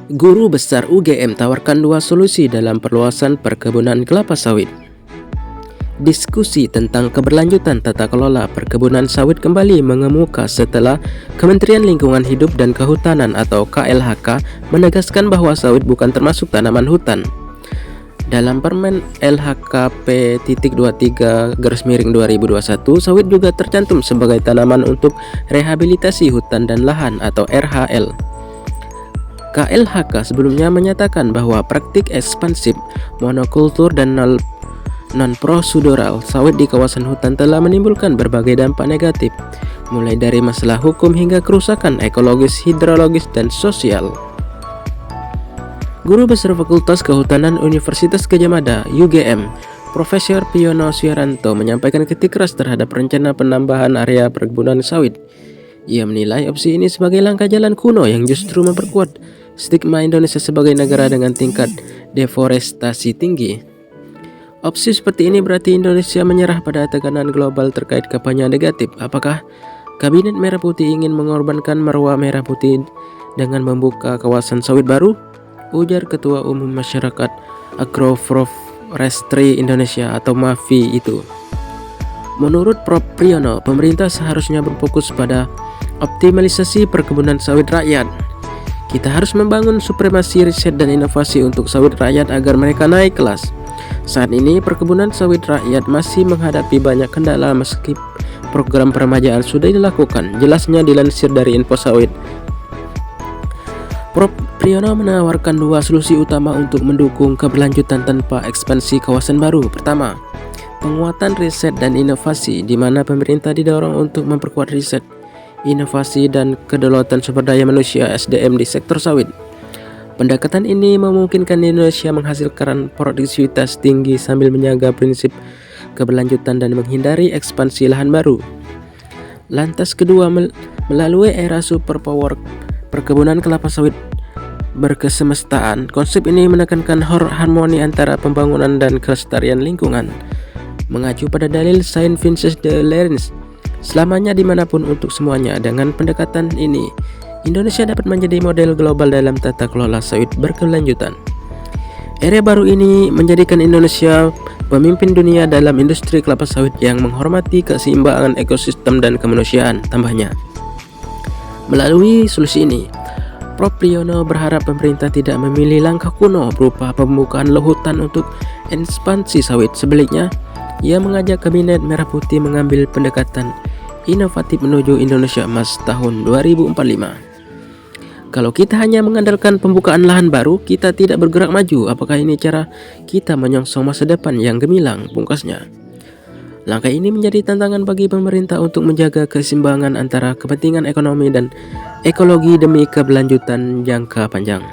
Guru Besar UGM tawarkan dua solusi dalam perluasan perkebunan kelapa sawit. Diskusi tentang keberlanjutan tata kelola perkebunan sawit kembali mengemuka setelah Kementerian Lingkungan Hidup dan Kehutanan atau KLHK menegaskan bahwa sawit bukan termasuk tanaman hutan. Dalam Permen LHKP.23/2021, sawit juga tercantum sebagai tanaman untuk rehabilitasi hutan dan lahan atau RHL. KLHK sebelumnya menyatakan bahwa praktik ekspansif, monokultur, dan non-prosedural sawit di kawasan hutan telah menimbulkan berbagai dampak negatif, mulai dari masalah hukum hingga kerusakan ekologis, hidrologis, dan sosial. Guru Besar Fakultas Kehutanan Universitas Gadjah Mada (UGM), Profesor Piono Suyaranto menyampaikan kritik keras terhadap rencana penambahan area perkebunan sawit. Ia menilai opsi ini sebagai langkah jalan kuno yang justru memperkuat stigma Indonesia sebagai negara dengan tingkat deforestasi tinggi. Opsi seperti ini berarti Indonesia menyerah pada tekanan global terkait kampanye negatif. Apakah Kabinet Merah Putih ingin mengorbankan marwah Merah Putih dengan membuka kawasan sawit baru? Ujar Ketua Umum Masyarakat Agroforestry Indonesia atau MAFI itu. Menurut Prof. Priyono, pemerintah seharusnya berfokus pada optimalisasi perkebunan sawit rakyat. Kita harus membangun supremasi riset dan inovasi untuk sawit rakyat agar mereka naik kelas. Saat ini perkebunan sawit rakyat masih menghadapi banyak kendala meski program peremajaan sudah dilakukan. Jelasnya dilansir dari Info Sawit. Prof. Priyono menawarkan dua solusi utama untuk mendukung keberlanjutan tanpa ekspansi kawasan baru. Pertama, penguatan riset dan inovasi, di mana pemerintah didorong untuk memperkuat riset, inovasi, dan kedaulatan sumber daya manusia (SDM) di sektor sawit. Pendekatan ini memungkinkan Indonesia menghasilkan produktivitas tinggi sambil menjaga prinsip keberlanjutan dan menghindari ekspansi lahan baru. Lantas kedua, melalui era superpower perkebunan kelapa sawit berkesemestaan, konsep ini menekankan harmoni antara pembangunan dan kelestarian lingkungan. Mengacu pada dalil Saint Vincent de Lerins, selamanya dimanapun untuk semuanya. Dengan pendekatan ini, Indonesia dapat menjadi model global dalam tata kelola sawit berkelanjutan. Era baru ini menjadikan Indonesia pemimpin dunia dalam industri kelapa sawit yang menghormati keseimbangan ekosistem dan kemanusiaan, tambahnya. Melalui solusi ini, Prof. Priyono berharap pemerintah tidak memilih langkah kuno berupa pembukaan hutan untuk ekspansi sawit. Sebaliknya, ia mengajak Kabinet Merah Putih mengambil pendekatan inovatif menuju Indonesia Emas tahun 2045. Kalau kita hanya mengandalkan pembukaan lahan baru, kita tidak bergerak maju. Apakah ini cara kita menyongsong masa depan yang gemilang? Pungkasnya. Langkah ini menjadi tantangan bagi pemerintah untuk menjaga keseimbangan antara kepentingan ekonomi dan ekologi demi keberlanjutan jangka panjang.